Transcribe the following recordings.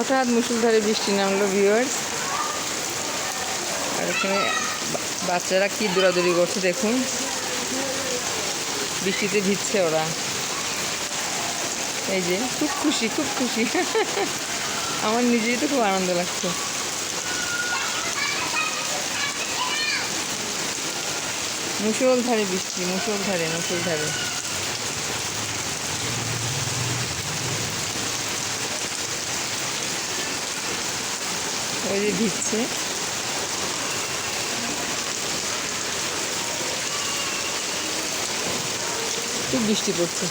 হঠাৎ মুষলধারে বৃষ্টি নামলো ভিউয়ার্স। আর এখানে বাচ্চারা কি দৌড়াদৌড়ি করছে দেখুন, বৃষ্টিতে ভিজছে ওরা। এই যে খুব খুশি, খুব খুশি। আমার নিজেই তো খুব আনন্দ লাগছে। মুষলধারে বৃষ্টি, মুষলধারে মুষলধারে। ওই যে ভিজছে। খুব বৃষ্টি পড়ছে।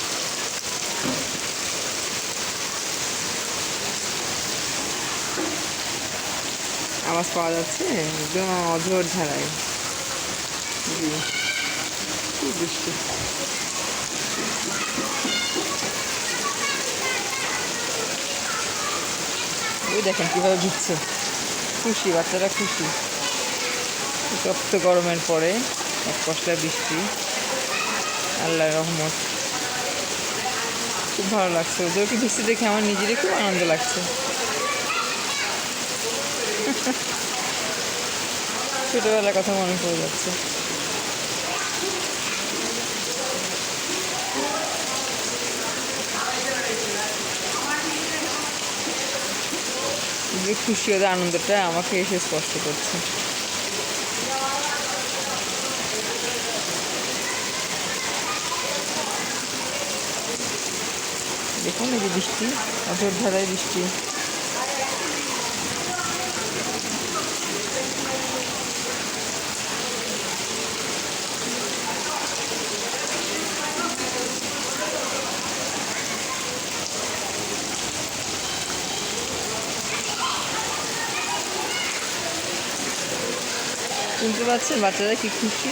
আওয়াজ পাওয়া যাচ্ছে একদম অঝোর ধারায়। জি, খুব বৃষ্টি। ওই দেখেন কীভাবে ভিজছে, খুশি বাচ্চারা, খুশি। তপ্ত গরমের পরে এক পশলা বৃষ্টি, আল্লাহর রহমত। খুব ভালো লাগছে ওদেরকে ভিজতে দেখে, আমার নিজেরই খুব আনন্দ লাগছে। ছোটোবেলার কথা মনে পড়ে যাচ্ছে। যে খুশি, ওদের আনন্দটা আমাকে এসে স্পষ্ট করছে। দেখুন এই যে বৃষ্টি, অঝোর ধারায় বৃষ্টি। শুনতে পাচ্ছেন বাচ্চারা কি খুশি।